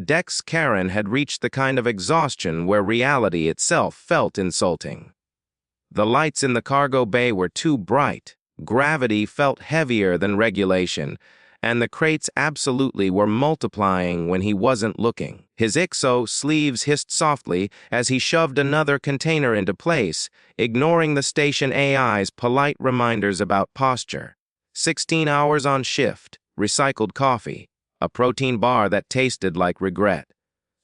Dex Karen had reached the kind of exhaustion where reality itself felt insulting. The lights in the cargo bay were too bright, gravity felt heavier than regulation, and the crates absolutely were multiplying when he wasn't looking. His IXO sleeves hissed softly as he shoved another container into place, ignoring the station AI's polite reminders about posture. 16 hours on shift, recycled coffee, a protein bar that tasted like regret.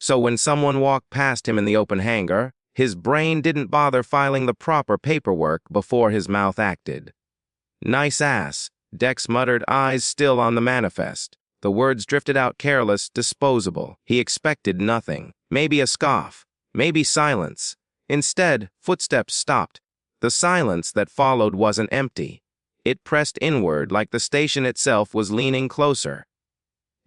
So when someone walked past him in the open hangar, his brain didn't bother filing the proper paperwork before his mouth acted. "Nice ass," Dex muttered, eyes still on the manifest. The words drifted out careless, disposable. He expected nothing. Maybe a scoff. Maybe silence. Instead, footsteps stopped. The silence that followed wasn't empty. It pressed inward like the station itself was leaning closer.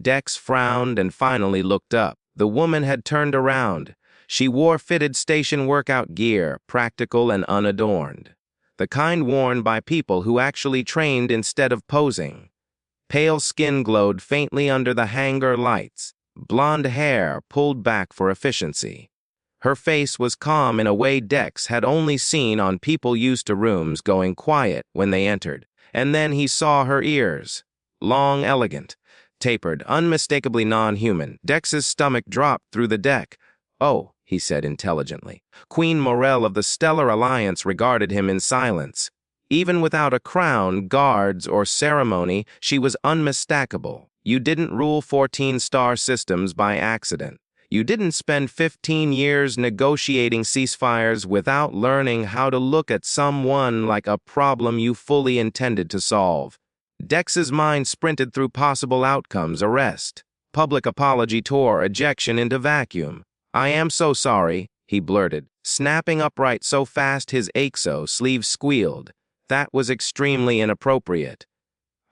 Dex frowned and finally looked up. The woman had turned around. She wore fitted station workout gear, practical and unadorned. The kind worn by people who actually trained instead of posing. Pale skin glowed faintly under the hangar lights, blonde hair pulled back for efficiency. Her face was calm in a way Dex had only seen on people used to rooms going quiet when they entered. And then he saw her ears. Long, elegant, tapered, unmistakably non-human. Dex's stomach dropped through the deck. "Oh," he said intelligently. Queen Morel of the Stellar Alliance regarded him in silence. Even without a crown, guards, or ceremony, she was unmistakable. You didn't rule 14-star systems by accident. You didn't spend 15 years negotiating ceasefires without learning how to look at someone like a problem you fully intended to solve. Dex's mind sprinted through possible outcomes: arrest, public apology tour, ejection into vacuum. "I am so sorry," he blurted, snapping upright so fast his IXO sleeve squealed. That was extremely inappropriate.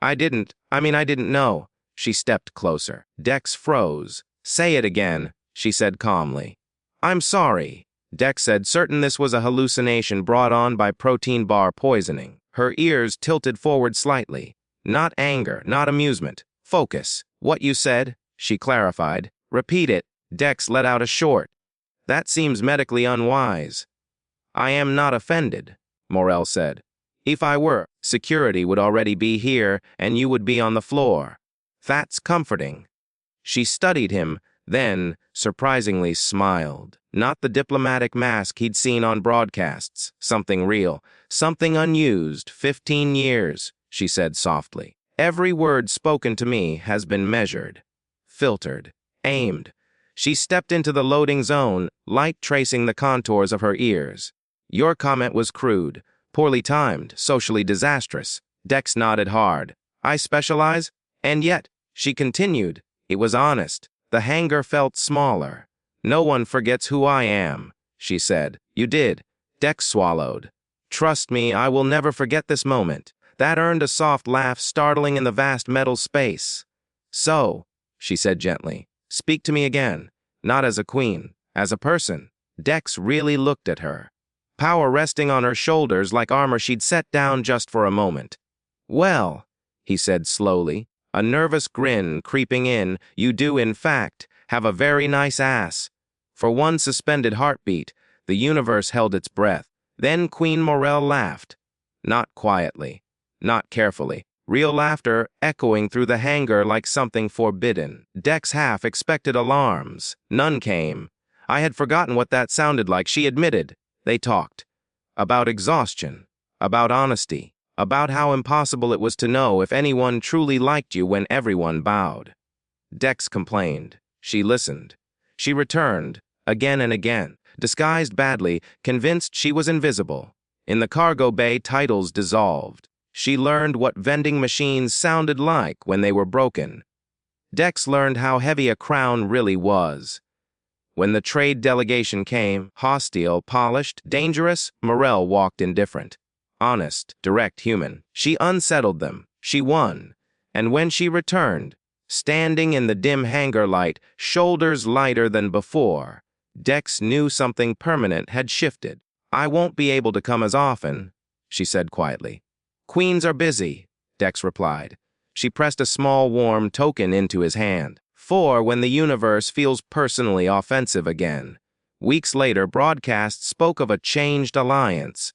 I didn't know." She stepped closer. Dex froze. "Say it again," she said calmly. "I'm sorry," Dex said, certain this was a hallucination brought on by protein bar poisoning. Her ears tilted forward slightly. Not anger, not amusement. "Focus. What you said," she clarified. "Repeat it." Dex let out a short. "That seems medically unwise." "I am not offended," Morel said. "If I were, security would already be here and you would be on the floor. That's comforting." She studied him, then, surprisingly, smiled. Not the diplomatic mask he'd seen on broadcasts. Something real. Something unused. 15 years, she said softly. "Every word spoken to me has been measured, filtered, aimed." She stepped into the loading zone, light tracing the contours of her ears. "Your comment was crude, poorly timed, socially disastrous." Dex nodded hard. "I specialize?" "And yet," she continued, "it was honest." The hangar felt smaller. "No one forgets who I am," she said. "You did." Dex swallowed. "Trust me, I will never forget this moment." That earned a soft laugh startling in the vast metal space. "So," she said gently, "speak to me again. Not as a queen, as a person." Dex really looked at her. Power resting on her shoulders like armor she'd set down just for a moment. "Well," he said slowly, a nervous grin creeping in, "you do, in fact, have a very nice ass." For one suspended heartbeat, the universe held its breath. Then Queen Morel laughed. Not quietly, not carefully. Real laughter echoing through the hangar like something forbidden. Dex half expected alarms. None came. "I had forgotten what that sounded like," she admitted. They talked. About exhaustion. About honesty. About how impossible it was to know if anyone truly liked you when everyone bowed. Dex complained. She listened. She returned, again and again, disguised badly, convinced she was invisible. In the cargo bay, titles dissolved. She learned what vending machines sounded like when they were broken. Dex learned how heavy a crown really was. When the trade delegation came, hostile, polished, dangerous, Morel walked indifferent. Honest, direct, human. She unsettled them. She won. And when she returned, standing in the dim hangar light, shoulders lighter than before, Dex knew something permanent had shifted. "I won't be able to come as often," she said quietly. "Queens are busy," Dex replied. She pressed a small warm token into his hand. 4. When the universe feels personally offensive again. Weeks later, broadcasts spoke of a changed alliance.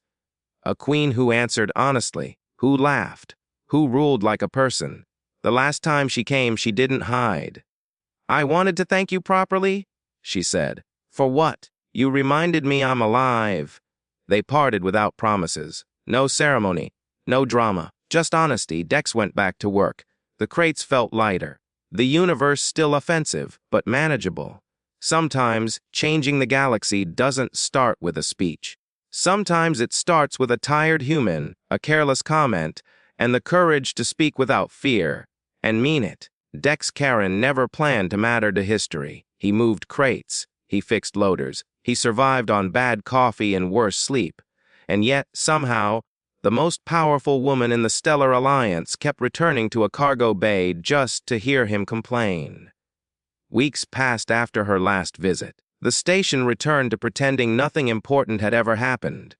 A queen who answered honestly, who laughed, who ruled like a person. The last time she came, she didn't hide. "I wanted to thank you properly," she said. "For what? You reminded me I'm alive." They parted without promises. No ceremony, no drama, just honesty. Dex went back to work. The crates felt lighter. The universe still offensive, but manageable. Sometimes, changing the galaxy doesn't start with a speech. Sometimes it starts with a tired human, a careless comment, and the courage to speak without fear, and mean it. Dex Karen never planned to matter to history. He moved crates. He fixed loaders. He survived on bad coffee and worse sleep. And yet, somehow, the most powerful woman in the Stellar Alliance kept returning to a cargo bay just to hear him complain. Weeks passed after her last visit. The station returned to pretending nothing important had ever happened.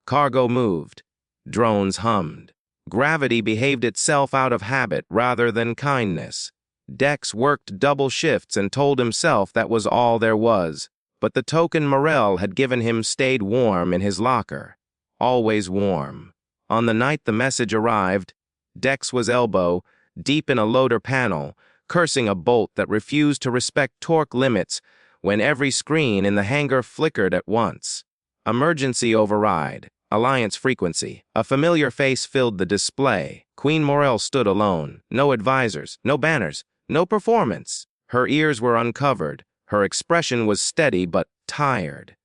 Cargo moved. Drones hummed. Gravity behaved itself out of habit rather than kindness. Dex worked double shifts and told himself that was all there was, but the token Morel had given him stayed warm in his locker. Always warm. On the night the message arrived, Dex was elbow deep in a loader panel, cursing a bolt that refused to respect torque limits when every screen in the hangar flickered at once. Emergency override. Alliance frequency. A familiar face filled the display. Queen Morel stood alone. No advisors, no banners, no performance. Her ears were uncovered. Her expression was steady but tired.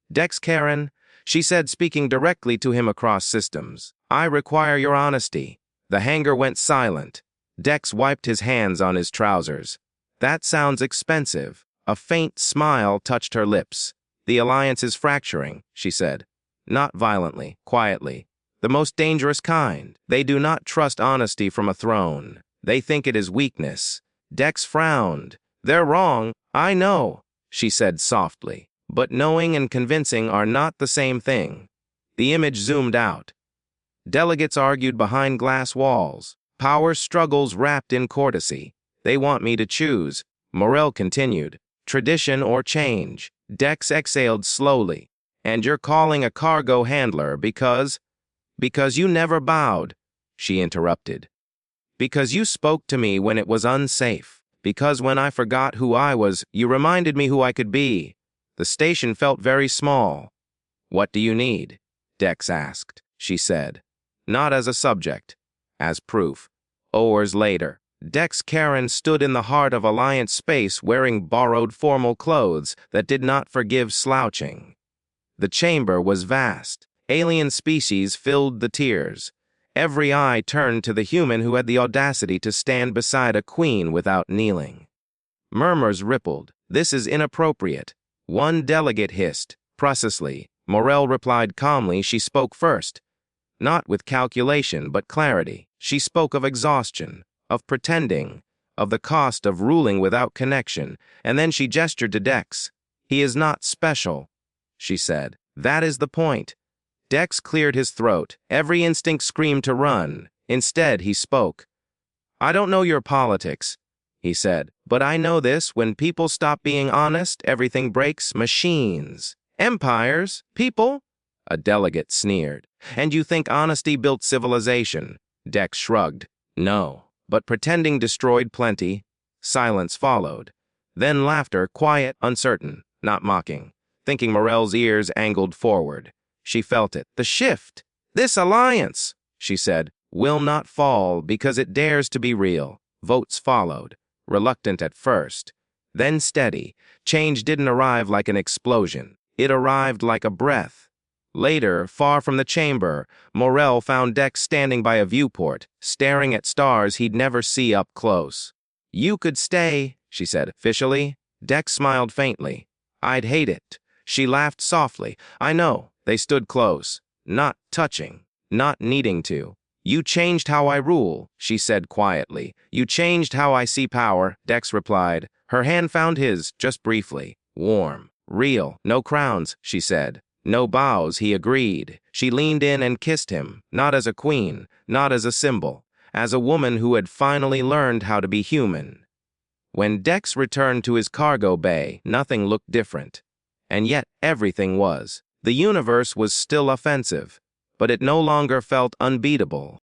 "Dex Karen," she said, speaking directly to him across systems. "I require your honesty." The hangar went silent. Dex wiped his hands on his trousers. "That sounds expensive." A faint smile touched her lips. "The alliance is fracturing," she said. "Not violently, quietly. The most dangerous kind. They do not trust honesty from a throne. They think it is weakness." Dex frowned. "They're wrong, I know," she said softly. "But knowing and convincing are not the same thing." The image zoomed out. Delegates argued behind glass walls. Power struggles wrapped in courtesy. "They want me to choose," Morel continued. "Tradition or change." Dex exhaled slowly. "And you're calling a cargo handler because you never bowed," she interrupted. "Because you spoke to me when it was unsafe. Because when I forgot who I was, you reminded me who I could be." The station felt very small. "What do you need?" Dex asked. She said, "Not as a subject, as proof." Hours later, Dex Karen stood in the heart of Alliance space wearing borrowed formal clothes that did not forgive slouching. The chamber was vast. Alien species filled the tiers. Every eye turned to the human who had the audacity to stand beside a queen without kneeling. Murmurs rippled. "This is inappropriate." One delegate hissed. "Processly." Morel replied calmly. She spoke first. Not with calculation, but clarity. She spoke of exhaustion, of pretending, of the cost of ruling without connection, and then she gestured to Dex. "He is not special," she said. "That is the point." Dex cleared his throat. Every instinct screamed to run. Instead, he spoke. "I don't know your politics," he said, "but I know this: when people stop being honest, everything breaks. Machines. Empires. People?" A delegate sneered. "And you think honesty built civilization?" Dex shrugged. "No. But pretending destroyed plenty." Silence followed. Then laughter, quiet, uncertain, not mocking. Thinking Morel's ears angled forward. She felt it. "The shift. This alliance," she said, "will not fall because it dares to be real." Votes followed. Reluctant at first. Then steady. Change didn't arrive like an explosion. It arrived like a breath. Later, far from the chamber, Morel found Dex standing by a viewport, staring at stars he'd never see up close. "You could stay," she said, officially. Dex smiled faintly. "I'd hate it." She laughed softly. "I know." They stood close, not touching, not needing to. "You changed how I rule," she said quietly. "You changed how I see power," Dex replied. Her hand found his, just briefly. Warm. "Real. No crowns," she said. "No bows," he agreed. She leaned in and kissed him, not as a queen, not as a symbol, as a woman who had finally learned how to be human. When Dex returned to his cargo bay, nothing looked different. And yet everything was. The universe was still offensive, but it no longer felt unbeatable.